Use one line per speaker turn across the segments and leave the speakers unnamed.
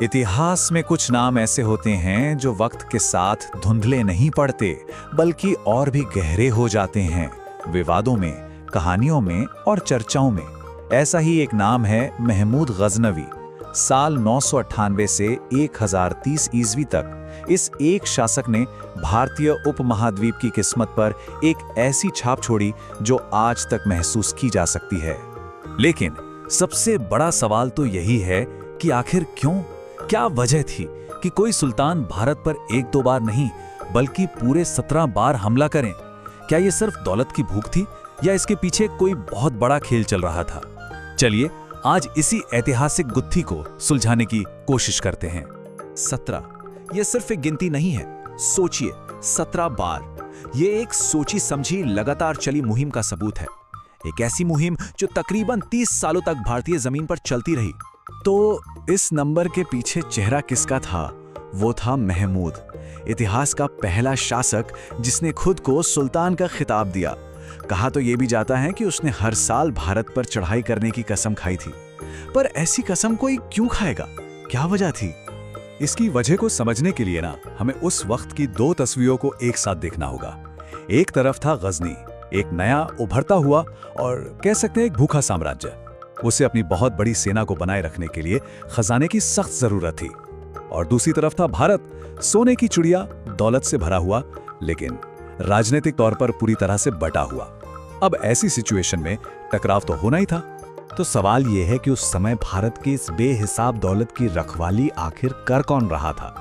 इतिहास में कुछ नाम ऐसे होते हैं जो वक्त के साथ धुंधले नहीं पड़ते, बल्कि और भी गहरे हो जाते हैं, विवादों में, कहानियों में और चर्चाओं में। ऐसा ही एक नाम है महमूद गजनवी। साल 998 से 1030 ईस्वी तक इस एक शासक ने भारतीय उपमहाद्वीप की किस्मत पर एक ऐसी छाप छोड़ी जो आज तक महसूस की जा सकती है। लेकिन सबसे बड़ा सवाल तो यही है कि आखिर क्यों, क्या वजह थी कि कोई सुल्तान भारत पर एक दो बार नहीं बल्कि पूरे 17 बार हमला करें? क्या ये सिर्फ दौलत की भूख थी या इसके पीछे कोई बहुत बड़ा खेल चल रहा था? चलिए आज इसी ऐतिहासिक गुत्थी को सुलझाने की कोशिश करते हैं। 17 ये सिर्फ एक गिनती नहीं है, सोचिए 17 बार। ये एक सोची समझी लगातार चली मुहिम का सबूत है। एक ऐसी मुहिम जो तकरीबन 30 सालों तक भारतीय जमीन पर चलती रही। तो इस नंबर के पीछे चेहरा किसका था? वो था महमूद, इतिहास का पहला शासक जिसने खुद को सुल्तान का खिताब दिया। कहा तो ये भी जाता है कि उसने हर साल भारत पर चढ़ाई करने की कसम खाई थी। पर ऐसी कसम कोई क्यों खाएगा? क्या वजह थी? इसकी वजह को समझने के लिए ना हमें उस वक्त की दो तस्वीरों को एक साथ देखना होगा। एक तरफ था गजनी, एक नया उभरता हुआ और कह सकते हैं एक भूखा साम्राज्य। उसे अपनी बहुत बड़ी सेना को बनाए रखने के लिए खजाने की सख्त जरूरत थी। और दूसरी तरफ था भारत, सोने की चिड़िया, दौलत से भरा हुआ, लेकिन राजनीतिक तौर पर पूरी तरह से बटा हुआ। अब ऐसी सिचुएशन में टकराव तो होना ही था। तो सवाल यह है कि उस समय भारत की इस बेहिसाब दौलत की रखवाली आखिर कर कौन रहा था?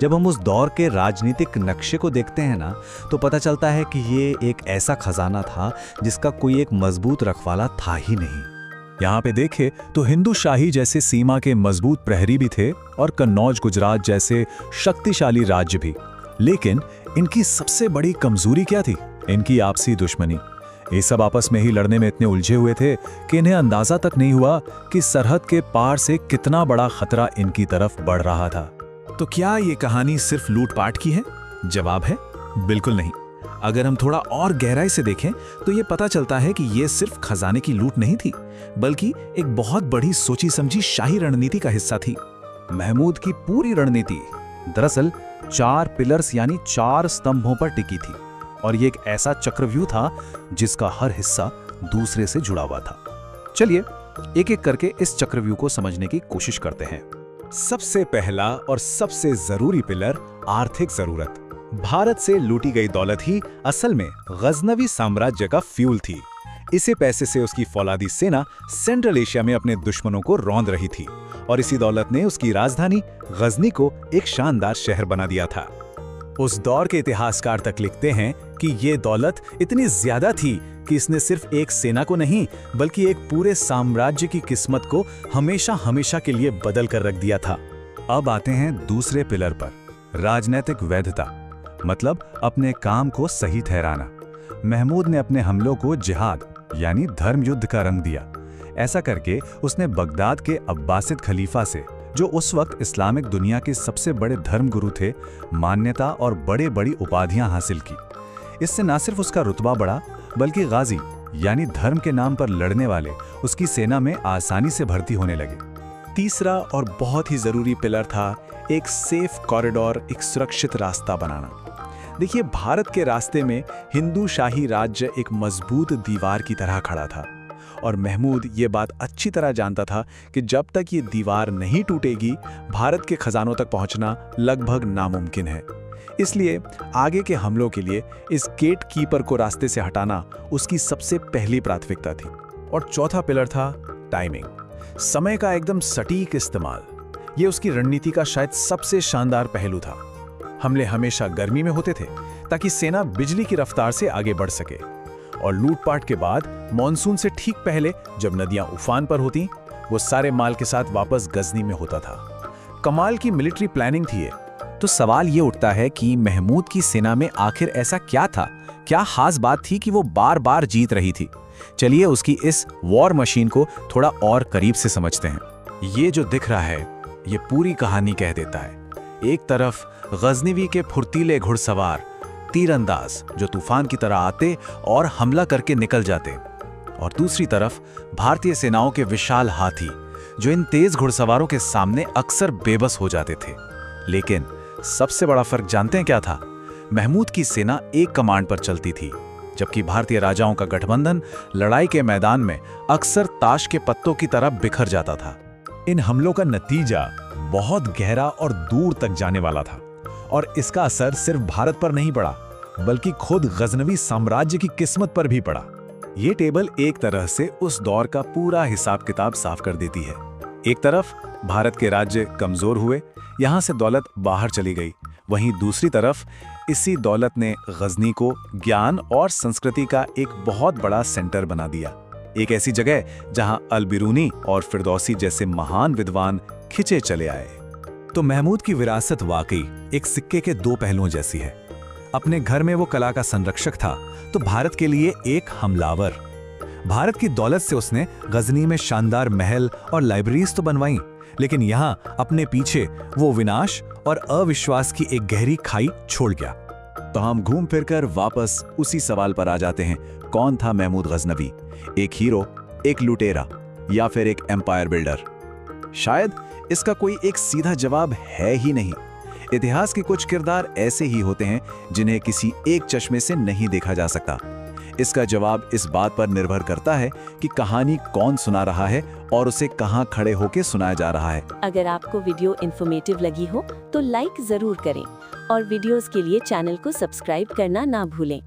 जब हम उस दौर के राजनीतिक नक्शे को देखते हैं ना, तो पता चलता है कि ये एक ऐसा खजाना था जिसका कोई एक मजबूत रखवाला था ही नहीं। यहाँ पे देखें तो हिंदू शाही जैसे सीमा के मजबूत प्रहरी भी थे और कन्नौज गुजरात जैसे शक्तिशाली राज्य भी। लेकिन इनकी सबसे बड़ी कमजोरी क्या थी? इनकी आपसी दुश्मनी। ये सब आपस में ही लड़ने में इतने उलझे हुए थे कि इन्हें अंदाजा तक नहीं हुआ कि सरहद के पार से कितना बड़ा खतरा इनकी तरफ बढ़ रहा था। तो क्या ये कहानी सिर्फ लूटपाट की है? जवाब है बिल्कुल नहीं। अगर हम थोड़ा और गहराई से देखें तो ये पता चलता है कि ये सिर्फ खजाने की लूट नहीं थी, बल्कि एक बहुत बड़ी सोची समझी शाही रणनीति का हिस्सा थी। महमूद की पूरी रणनीति दरअसल 4 पिलर्स यानी 4 स्तंभों पर टिकी थी, और ये एक ऐसा चक्रव्यूह था जिसका हर हिस्सा दूसरे से जुड़ा हुआ था। चलिए एक एक करके इस चक्रव्यूह को समझने की कोशिश करते हैं। सबसे पहला और सबसे जरूरी पिलर आर्थिक जरूरत। भारत से लूटी गई दौलत ही असल में गजनवी साम्राज्य का फ्यूल थी। इसी पैसे से उसकी फौलादी सेना सेंट्रल एशिया में अपने दुश्मनों को रौंद रही थी, और इसी दौलत ने उसकी राजधानी गजनी को एक शानदार शहर बना दिया था। उस दौर के इतिहासकार तक लिखते हैं कि ये दौलत इतनी ज्यादा थी कि इसने सिर्फ एक सेना को नहीं बल्कि एक पूरे साम्राज्य की किस्मत को हमेशा हमेशा के लिए बदल कर रख दिया था। अब आते हैं दूसरे पिलर पर, राजनीतिक वैधता, मतलब अपने काम को सही ठहराना। महमूद ने अपने हमलों को जिहाद यानी धर्म युद्ध का रंग दिया। ऐसा करके उसने बगदाद के अब्बासिद खलीफा से, जो उस वक्त इस्लामिक दुनिया के सबसे बड़े धर्मगुरु थे, मान्यता और बड़े बड़ी उपाधियां हासिल की। इससे न सिर्फ उसका रुतबा बढ़ा, बल्कि गाजी यानी धर्म के नाम पर लड़ने वाले उसकी सेना में आसानी से भर्ती होने लगे। तीसरा और बहुत ही जरूरी पिलर था एक सेफ कॉरिडोर, एक सुरक्षित रास्ता बनाना। देखिए, भारत के रास्ते में हिंदू शाही राज्य एक मजबूत दीवार की तरह खड़ा था, और महमूद ये बात अच्छी तरह जानता था कि जब तक ये दीवार नहीं टूटेगी, भारत के खजानों तक पहुंचना लगभग नामुमकिन है। इसलिए आगे के हमलों के लिए इस गेट कीपर को रास्ते से हटाना उसकी सबसे पहली प्राथमिकता थी। और चौथा पिलर था टाइमिंग, समय का एकदम सटीक इस्तेमाल। ये उसकी रणनीति का शायद सबसे शानदार पहलू था। हमले हमेशा गर्मी में होते थे ताकि सेना बिजली की रफ्तार से आगे बढ़ सके, और लूटपाट के बाद मॉनसून से ठीक पहले जब नदियां उफान पर होती, वो सारे माल के साथ वापस गजनी में होता था। कमाल की मिलिट्री प्लानिंग थी ये। तो सवाल ये उठता है कि महमूद की सेना में आखिर ऐसा क्या था, क्या खास बात थी कि वो बार बार जीत रही थी? चलिए उसकी इस वॉर मशीन को थोड़ा और करीब से समझते हैं। ये जो दिख रहा है ये पूरी कहानी कह देता है। एक तरफ गजनवी के फुर्तीले घुड़सवार, तीरंदाज जो तूफान की तरह आते और हमला करके निकल जाते, और दूसरी तरफ भारतीय सेनाओं के विशाल हाथी जो इन तेज घुड़सवारों के सामने अक्सर बेबस हो जाते थे। लेकिन सबसे बड़ा फर्क जानते हैं क्या था? महमूद की सेना एक कमांड पर चलती थी, जबकि भारतीय राजाओं का गठबंधन लड़ाई के मैदान में अक्सर ताश के पत्तों की तरह बिखर जाता था। इन हमलों का नतीजा बहुत गहरा और दूर तक जाने वाला था, और इसका असर सिर्फ भारत पर नहीं पड़ा, बल्कि खुद गजनवी साम्राज्य की किस्मत पर भी पड़ा। ये टेबल एक तरह से उस दौर का पूरा हिसाब किताब साफ कर देती है। एक तरफ भारत के राज्य कमजोर हुए, यहाँ से दौलत बाहर चली गई। वहीं दूसरी तरफ इसी दौलत ने गजनी को ज्ञान और संस्कृति का एक बहुत बड़ा सेंटर बना दिया। एक ऐसी जगह जहां अल-बिरूनी और फिरदौसी जैसे महान विद्वान खिंचे चले आए। तो महमूद की विरासत वाकई एक सिक्के के दो पहलुओं जैसी है। अपने घर में वो कला का संरक्षक था, तो भारत के लिए एक हमलावर। भारत की दौलत से उसने गजनी में शानदार महल और लाइब्रेरीज तो बनवाई, लेकिन यहाँ अपने पीछे वो विनाश और अविश्वास की एक गहरी खाई छोड़ गया। तो हम घूम फिरकर वापस उसी सवाल पर आ जाते हैं, कौन था महमूद गजनवी? एक हीरो, एक लुटेरा, या फिर एक एम्पायर बिल्डर? शायद इसका कोई एक सीधा जवाब है ही नहीं। इतिहास के कुछ किरदार ऐसे ही होते हैं जिन्हें किसी एक चश्मे से नहीं देखा जा सकता। इसका जवाब इस बात पर निर्भर करता है कि कहानी कौन सुना रहा है और उसे कहां खड़े होकर सुनाया जा रहा है।
अगर आपको वीडियो इन्फॉर्मेटिव लगी हो तो लाइक जरूर करें और वीडियोस के लिए चैनल को सब्सक्राइब करना ना भूलें।